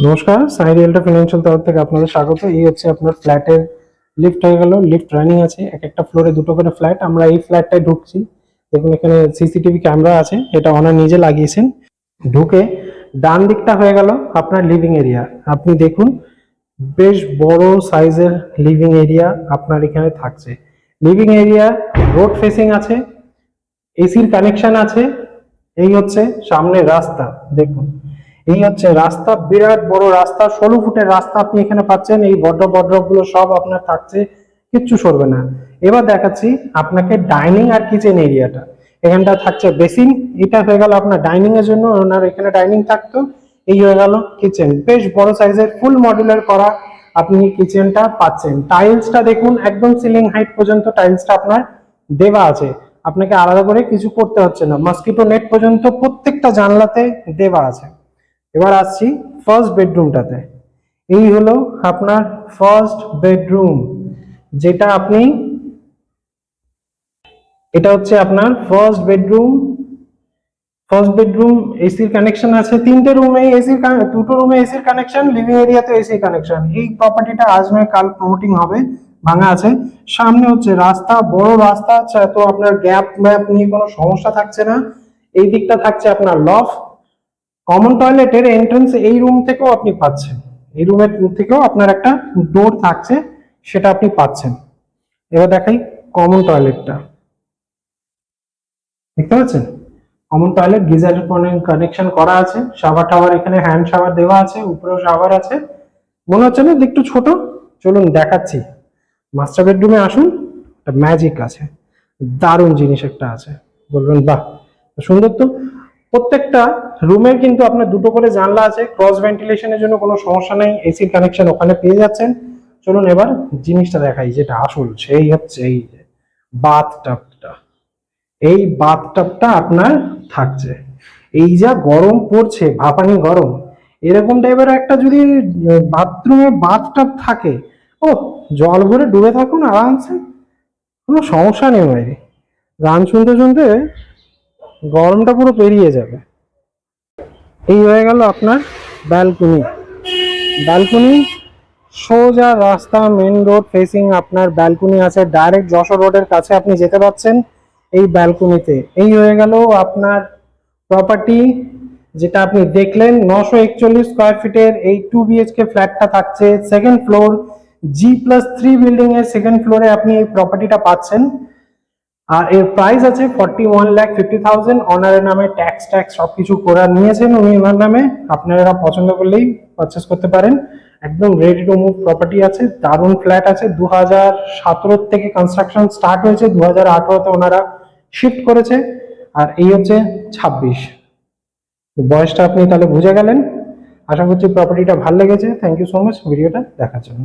নমস্কার, সাই রিয়েলটা ফিনান্সিয়াল তরফ থেকে আপনাদের স্বাগত। এই হচ্ছে আপনার ফ্ল্যাটের লিফট হয়ে গেল। লিফট রানিং আছে, এক একটা ফ্লোরে দুটো করে ফ্ল্যাট। আমরা এই ফ্ল্যাটটায় ঢুকছি। দেখুন এখানে সিসিটিভি ক্যামেরা আছে, এটা ওনার নিজে লাগিয়েছেন। ঢুকে ডান দিকটা হয়ে গেল আপনার লিভিং এরিয়া। আপনি দেখুন বেশ বড় সাইজের লিভিং এরিয়া আপনার এখানে থাকছে। লিভিং এরিয়া রোড ফেসিং আছে, এসির কানেকশন আছে। এই হচ্ছে সামনে রাস্তা, দেখুন এই হচ্ছে রাস্তা, বিরাট বড় রাস্তা, 16 ফুটের রাস্তা আপনি এখানে পাচ্ছেন। এই বড্রপ গুলো সব আপনার থাকছে, কিচ্ছু সরবে না। এবার দেখাচ্ছি আপনাকে ডাইনিং আর কিচেন এরিয়াটা। এখানটা থাকছে বেসিন, এটা হয়ে গেল আপনার ডাইনিং এর জন্য, ওনার এখানে ডাইনিং থাকতো। এই হয়ে গেল কিচেন, বেশ বড় সাইজের ফুল মডুলার করা আপনি কিচেনটা পাচ্ছেন। টাইলসটা দেখুন একদম সিলিং হাইট পর্যন্ত টাইলসটা আপনার দেওয়া আছে, আপনাকে আলাদা করে কিছু করতে হচ্ছে না। মসকিটো নেট পর্যন্ত প্রত্যেকটা জানলাতে দেওয়া আছে। এবার আসছি ফার্স্ট বেডরুমটাতে। এই হলো আপনার ফার্স্ট বেডরুম, যেটা আপনি, এটা হচ্ছে আপনার ফার্স্ট বেডরুম। ফার্স্ট বেডরুম এসির কানেকশন আছে, তিনটে রুমে এসির, দুটো রুমে এসির কানেকশন, লিভিং এরিয়াতে এসির কানেকশন। এই প্রপার্টিটা আজ নয় কাল প্রমোটিং হবে, ভাঙা আছে। সামনে হচ্ছে রাস্তা, বড় রাস্তা আছে, তো আপনার গ্যাপ ম্যাপ নিয়ে কোনো সমস্যা থাকছে না। এই দিকটা থাকছে আপনার লফট। কমন টয়লেটের এন্ট্রান্স এই রুম থেকেও আপনি পাচ্ছেন, এই রুমের থেকেও আপনার একটা ডোর থাকছে, সেটা আপনি পাচ্ছেন। এবার দেখাই কমন টয়লেটটা, দেখতে পাচ্ছেন কমন টয়লেট, গিজার কানেকশন করা আছে, শাওয়ার টাওয়ার এখানে হ্যান্ড শাওয়ার দেওয়া আছে, উপরেও শাওয়ার আছে। মনে হচ্ছে না একটু ছোট? চলুন দেখাচ্ছি। মাস্টার বেডরুমে আসুন, ম্যাজিক আছে, দারুণ জিনিস একটা আছে, বলবেন বাহ সুন্দর তো। প্রত্যেকটা রুমের কিন্তু আপনার দুটো করে জানলা আছে, ক্রস ভেন্টিলেশনের জন্য কোনো সমস্যা নেই, এসির কানেকশন ওখানে পেয়ে যাচ্ছেন। চলুন এবার জিনিসটা দেখাই, যেটা আসল সেই হচ্ছে এই যে বাথটাবটা। এই বাথটাবটা আপনার থাকছে। এই যা গরম পড়ছে, ভাপানি গরম, এরকম টাইপের একটা যদি বাথরুমে বাথটাব থাকে, ও জল ভরে ডুবে থাকুন আরামসে, কোনো সমস্যা নেই ভাই। গান শুনতে শুনতে গরমটা পুরো পেরিয়ে যাবে। এই হয়ে গেল আপনার ব্যালকনি। ব্যালকনি সোজা রাস্তা, মেন রোড ফেসিং আপনার ব্যালকনি আছে, ডাইরেক্ট যশোর রোডের কাছে আপনি যেতে পারছেন এই ব্যালকনিতে। এই হয়ে গেল আপনার প্রপার্টি, যেটা আপনি দেখলেন 941 স্কোয়ার ফিটের এই 2 BHK ফ্ল্যাটটা থাকছে সেকেন্ড ফ্লোর, G+3 বিল্ডিং এর সেকেন্ড ফ্লোরে আপনি এই প্রপার্টিটা পাচ্ছেন। আর এর প্রাইস আছে 41,50,000। অনারের নামে ট্যাক্স সবকিছু করা নিয়েছেন উনি ওনার নামে, আপনারা পছন্দ করলেই পারচেস করতে পারেন। একদম রেডি টু মুভ প্রপার্টি আছে, দারুণ ফ্ল্যাট আছে। 2017 থেকে কনস্ট্রাকশন স্টার্ট হয়েছে, 2018তে ওনারা শিফট করেছে। আর এই হচ্ছে 26, বয়সটা আপনি তাহলে বুঝে গেলেন। আশা করছি প্রপার্টিটা ভালো লেগেছে। থ্যাংক ইউ সো মাচ ভিডিওটা দেখার জন্য।